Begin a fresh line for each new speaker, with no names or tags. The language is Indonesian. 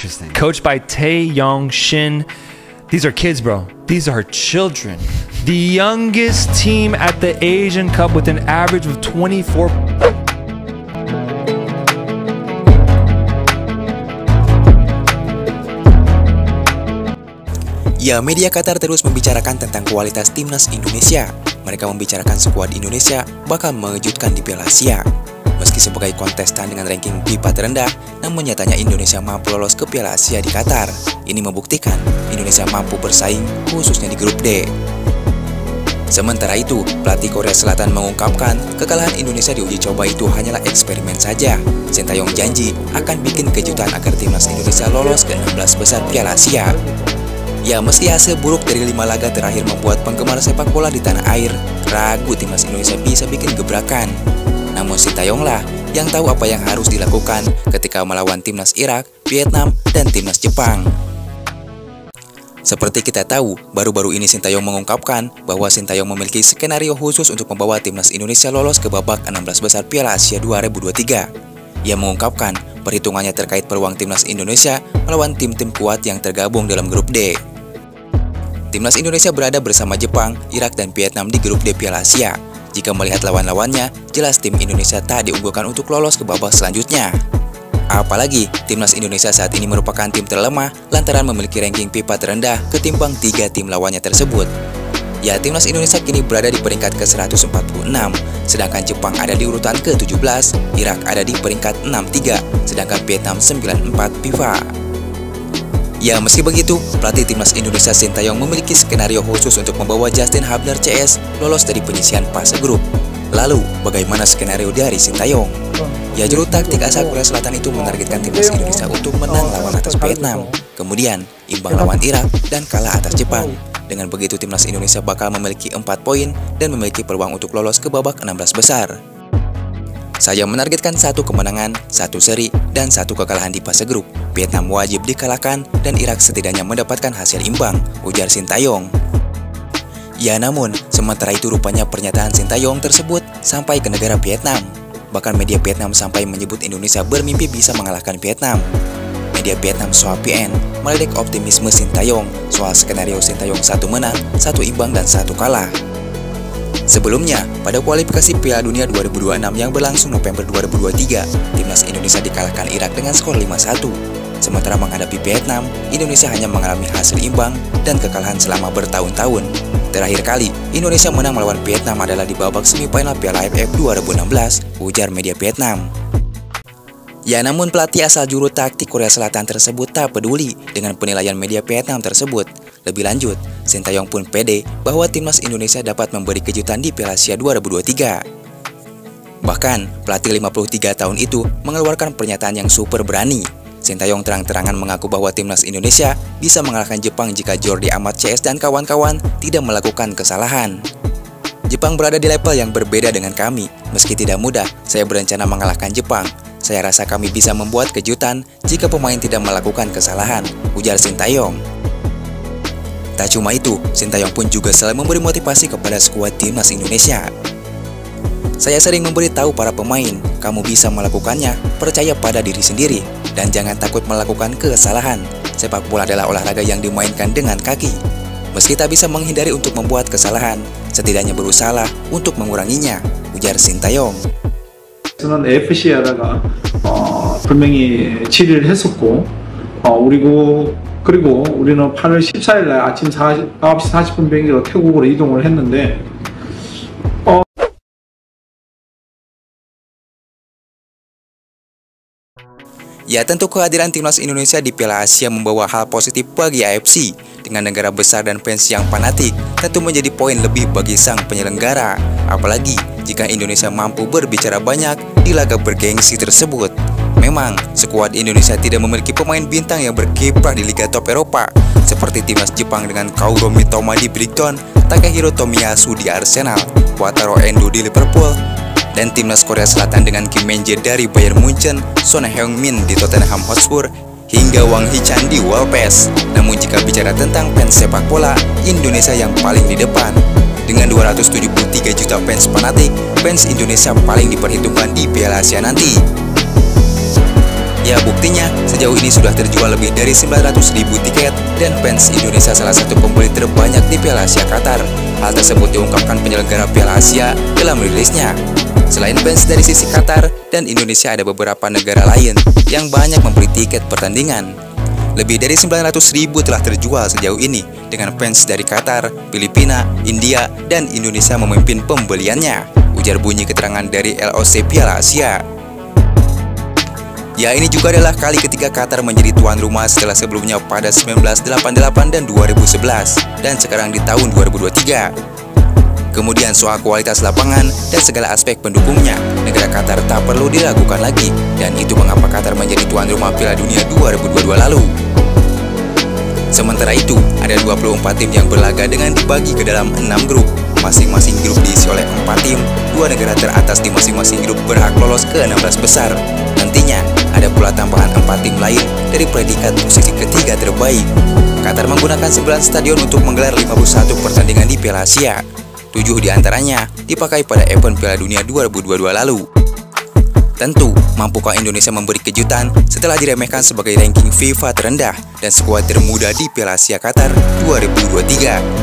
Interesting.
Coached by Tae-Yong Shin. These are kids, bro. These are children. The youngest team at the Asian Cup with an average of 24.
Ya, media Qatar terus membicarakan tentang kualitas timnas Indonesia. Mereka membicarakan skuad Indonesia bakal mengejutkan di Piala Asia. Meski sebagai kontestan dengan ranking FIFA terendah, namun nyatanya Indonesia mampu lolos ke Piala Asia di Qatar. Ini membuktikan Indonesia mampu bersaing, khususnya di grup D. Sementara itu, pelatih Korea Selatan mengungkapkan kekalahan Indonesia di uji coba itu hanyalah eksperimen saja. Sintayong janji akan bikin kejutan agar timnas Indonesia lolos ke 16 besar Piala Asia. Ya, meski hasil buruk dari 5 laga terakhir membuat penggemar sepak bola di tanah air ragu timnas Indonesia bisa bikin gebrakan. Namun Sintayong lah yang tahu apa yang harus dilakukan ketika melawan timnas Irak, Vietnam, dan timnas Jepang. Seperti kita tahu, baru-baru ini Sintayong mengungkapkan bahwa Sintayong memiliki skenario khusus untuk membawa timnas Indonesia lolos ke babak 16 besar Piala Asia 2023. Ia mengungkapkan perhitungannya terkait peluang timnas Indonesia melawan tim-tim kuat yang tergabung dalam grup D. Timnas Indonesia berada bersama Jepang, Irak, dan Vietnam di grup D Piala Asia. Jika melihat lawan-lawannya, jelas tim Indonesia tak diunggulkan untuk lolos ke babak selanjutnya. Apalagi, timnas Indonesia saat ini merupakan tim terlemah lantaran memiliki ranking FIFA terendah ketimbang 3 tim lawannya tersebut. Ya, timnas Indonesia kini berada di peringkat ke-146, sedangkan Jepang ada di urutan ke-17, Irak ada di peringkat 63, sedangkan Vietnam 94 FIFA. Ya, meski begitu, pelatih timnas Indonesia Sintayong memiliki skenario khusus untuk membawa Justin Hubner CS lolos dari penyisihan fase grup. Lalu, bagaimana skenario dari Sintayong? Ya, juru taktik asal Korea Selatan itu menargetkan timnas Indonesia untuk menang lawan atas Vietnam, kemudian imbang lawan Irak, dan kalah atas Jepang. Dengan begitu, timnas Indonesia bakal memiliki 4 poin dan memiliki peluang untuk lolos ke babak 16 besar. Saya menargetkan 1 kemenangan, 1 seri, dan 1 kekalahan di fase grup. Vietnam wajib dikalahkan dan Irak setidaknya mendapatkan hasil imbang, ujar Sintayong. Ya, namun, sementara itu rupanya pernyataan Sintayong tersebut sampai ke negara Vietnam. Bahkan media Vietnam sampai menyebut Indonesia bermimpi bisa mengalahkan Vietnam. Media Vietnam SOAPN meledek optimisme Sintayong soal skenario Sintayong 1 menang, 1 imbang, dan 1 kalah. Sebelumnya, pada kualifikasi Piala Dunia 2026 yang berlangsung November 2023, timnas Indonesia dikalahkan Irak dengan skor 5-1. Sementara menghadapi Vietnam, Indonesia hanya mengalami hasil imbang dan kekalahan selama bertahun-tahun. Terakhir kali, Indonesia menang melawan Vietnam adalah di babak semifinal Piala AFF 2016, ujar media Vietnam. Ya, namun pelatih asal juru taktik Korea Selatan tersebut tak peduli dengan penilaian media Vietnam tersebut. Lebih lanjut, Sintayong pun pede bahwa timnas Indonesia dapat memberi kejutan di Piala Asia 2023. Bahkan, pelatih 53 tahun itu mengeluarkan pernyataan yang super berani. Sintayong terang-terangan mengaku bahwa timnas Indonesia bisa mengalahkan Jepang jika Jordi Amat CS dan kawan-kawan tidak melakukan kesalahan. Jepang berada di level yang berbeda dengan kami. Meski tidak mudah, saya berencana mengalahkan Jepang. Saya rasa kami bisa membuat kejutan jika pemain tidak melakukan kesalahan, ujar Sintayong. Tak cuma itu, Sintayong pun juga selalu memberi motivasi kepada skuad timnas Indonesia. Saya sering memberitahu para pemain, kamu bisa melakukannya, percaya pada diri sendiri, dan jangan takut melakukan kesalahan. Sepak bola adalah olahraga yang dimainkan dengan kaki. Meski tak bisa menghindari untuk membuat kesalahan, setidaknya berusaha untuk menguranginya, ujar Sintayong.
저는 AFC에다가 분명히 질의를 했었고 그리고 우리는 8월 14일 날 아침 9시 40분 비행기로 태국으로 이동을 했는데
Ya, tentu kehadiran timnas Indonesia di Piala Asia membawa hal positif bagi AFC. Dengan negara besar dan fans yang fanatik, tentu menjadi poin lebih bagi sang penyelenggara. Apalagi jika Indonesia mampu berbicara banyak di laga bergengsi tersebut. Memang, skuad Indonesia tidak memiliki pemain bintang yang berkiprah di Liga Top Eropa, seperti timnas Jepang dengan Kaoru Mitoma di Brighton, Takehiro Tomiyasu di Arsenal, Wataru Endo di Liverpool, dan timnas Korea Selatan dengan Kim Min-jae dari Bayern Munchen, Son Heung-min di Tottenham Hotspur, hingga Wang Hee-chan di Wolves. Namun jika bicara tentang fans sepak bola, Indonesia yang paling di depan. Dengan 273 juta fans fanatik, fans Indonesia paling diperhitungkan di Piala Asia nanti. Ya buktinya, sejauh ini sudah terjual lebih dari 900.000 tiket dan fans Indonesia salah satu pembeli terbanyak di Piala Asia Qatar. Hal tersebut diungkapkan penyelenggara Piala Asia dalam rilisnya. Selain fans dari sisi Qatar dan Indonesia, ada beberapa negara lain yang banyak membeli tiket pertandingan. Lebih dari 900.000 telah terjual sejauh ini dengan fans dari Qatar, Filipina, India, dan Indonesia memimpin pembeliannya, ujar bunyi keterangan dari LOC Piala Asia. Ya, ini juga adalah kali ketiga Qatar menjadi tuan rumah setelah sebelumnya pada 1988 dan 2011 dan sekarang di tahun 2023. Kemudian soal kualitas lapangan dan segala aspek pendukungnya, negara Qatar tak perlu diragukan lagi, dan itu mengapa Qatar menjadi tuan rumah Piala Dunia 2022 lalu. Sementara itu, ada 24 tim yang berlaga dengan dibagi ke dalam 6 grup. Masing-masing grup diisi oleh 4 tim, 2 negara teratas di masing-masing grup berhak lolos ke 16 besar. Nantinya, ada pula tambahan 4 tim lain dari predikat posisi ketiga terbaik. Qatar menggunakan 9 stadion untuk menggelar 51 pertandingan di Piala Asia. 7 diantaranya dipakai pada event Piala Dunia 2022 lalu. Tentu, mampukah Indonesia memberi kejutan setelah diremehkan sebagai ranking FIFA terendah dan skuad termuda di Piala Asia Qatar 2023?